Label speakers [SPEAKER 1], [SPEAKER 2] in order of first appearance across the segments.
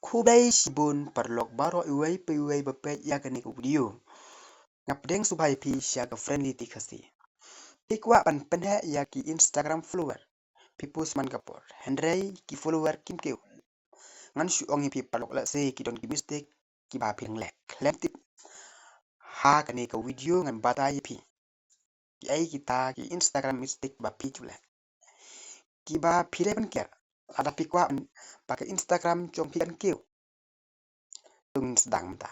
[SPEAKER 1] Kubay sibon parlok baro iway pa iway bapay yakani ku video. Ngapdeng subay pi siya friendly ti kasi. Pikwa pan penha yaki Instagram follower. Pipus man kapor. Hendray ki follower kim keu. Ngan su ongi pi parlok la se ki don ki mistake ki ba piang lek. Lem tip ha kani ka video ngan batay pi. Ki ay kita ki Instagram mistake ba pi chula. Ki ba pile pan ker. Ada pikwa pakai Instagram jong pi kan keu. Tung sedang mata.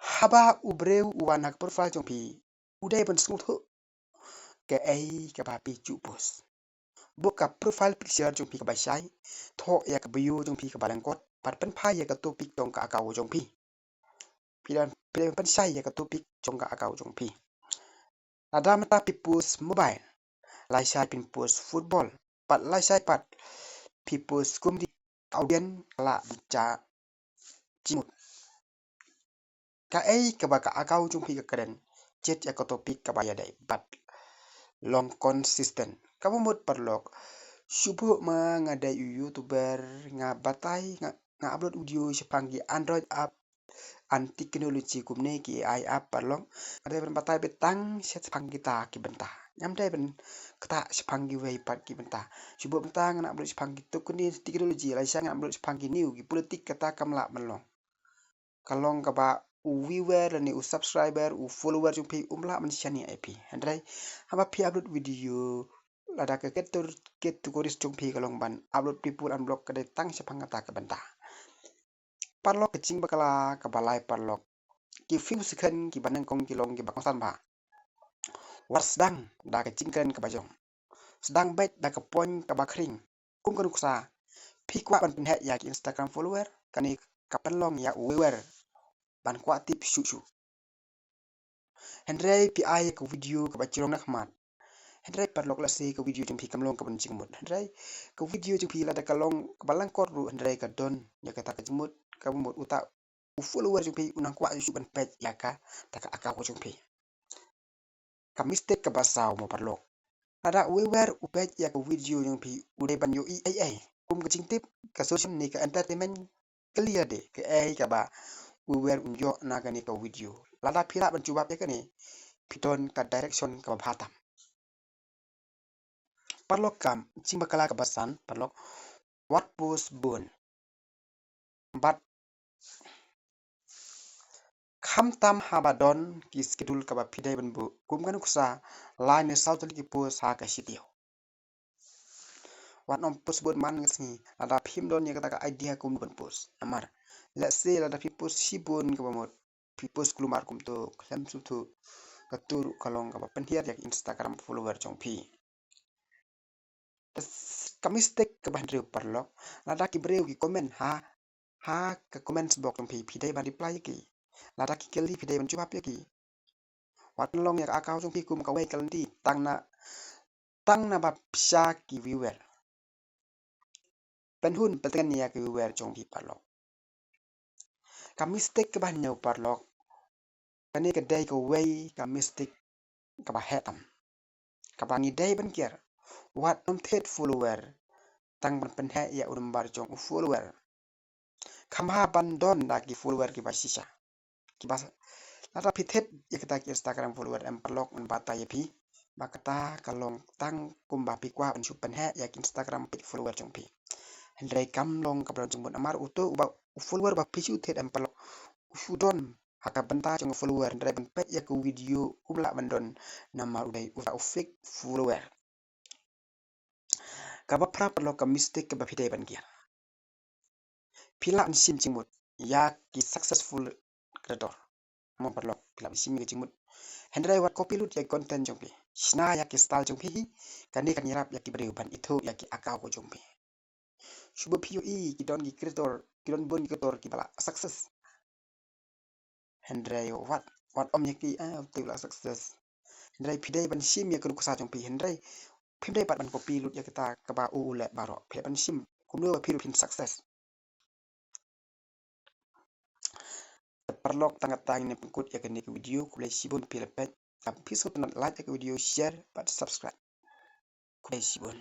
[SPEAKER 1] Haba ubreu uwanak profile jong pi uday ban smooth ho ke ai ke ba pi chupos boka profile picture jong pi ke ba shai tho ya ke bio jong pi ke balangkot pat pen phai ya ke topik jong ka akau jong pi pidan pen shai ya ke topik jong ka akau jong pi ada mata pi post mobile lai shai pin post football pat lai shai pat pi post comedy audien la cha cimut ka ai ke ba ka akau jong pi ke keren chat ya ke topik ke ba ya dai pat long consistent kamu mut perlok subuh ngadai youtuber ngabatai nga upload video sepanggi android app an teknologi kumne ki ai app perlok ada batai betang set sepanggi ta ki bentah nyam dai ben kata sepanggi wei pat ki bentah subuh bentang nak upload sepanggi tu kuni teknologi lai sang upload sepanggi new ki politik kata kamla melong kalong kaba viewer ni subscriber follower jumpi umla mensyani IP handrai haba pi upload video lada ke ketu koris jumpi kalong ban upload people unblock kedai tang sepangata ke bentah parlok kecing bakala kebalai parlok ki film sekan ki banang kong ki long ki bakong ba war sedang da kecing keren ke bajong sedang baik da ke poin ke bakring kum kan kusa pi kwa ban pinhat ya ki Instagram follower kani kapelong ya viewer ban kwa tip susu Hendrai pi ai ke video ke bacirong nak mat Hendrai parlok la se ke video jumpi kamlong ke bencing mut Hendrai ke video jumpi la da kalong ke balang kor ru Hendrai ke don ya kata ke jemut ke mut uta follower jumpi unang kwa su ban pet ya ka taka akau jumpi ka mistake ke basau mo parlok ada viewer upet ya ke video jumpi udah ban yo ai kum ke tip ke social ni ke entertainment clear de ke ai ke ba viewer unjo na ke ni ke video lada pira ban cuba ya ke ni piton ka direction ka bhatam parlok kam cing bakala ka basan parlok what post bun but kham tam habadon ki schedule ka ba pidai ban bu kum kan kusa line south ki post ha ka sidio what non post bun man ngi ada phim don ya ka idea kum ban post amar let's say ada pi post sibun ka ba mot pi post kulumar kum to klem su tu katur kalong ka ba penhiat ya Instagram follower jong pi ka mistake ka ban reu parlok lada ki breu ki comment ha ka comment box jong pi dai ban reply ki lada ki keli pi dai ban jawab ki wat long ya akau jong pi kum ka wei kalenti tang na ba psa ki viewer penhun petengan ya ki viewer jong pi parlok ka mistake ka ban nyau parlok kani ka dai ka wei ka mistake ka ba hetam ka ba ngi dai ban kier wat nom thet follower tang ban penha ya urumbar jong follower kamha ban don da ki follower ki basisa ki bas lada pithet ya kita ki Instagram follower em parlok en bata ya pi bakata kalong tang kumba pi kwa ban supen ha ya ki Instagram pi follower jong pi hendrai kam long ka ban jong amar uto ba follower ba pi su thet em parlok usudon haka benta jong follower hendrai ban pet ya ku video umla bandon nama udai uta fake follower ka ba pra parlok ka mistake ka ba pidai ban kia pila an sim cingmut ya ki successful creator mo parlok pila sim ki cingmut hendrai wat copy lut ya content jong pi sna ya ki style jong pi kani kan yarap ya ki breu ban itu ya ki akau ko jong pi subo pio ki don ki creator ki don bon creator ki bala success hendrai wat om ya ki tu la success hendrai pidai ban sim ya kun kusa jong pi hendrai pindai pat ban copy lut ya kita ka ba u le baro pila ban sim kumlo ba pi pin success perlok tang ni pengkut ya kini video kulai sibun pila pet episode not like video share but subscribe kulai sibun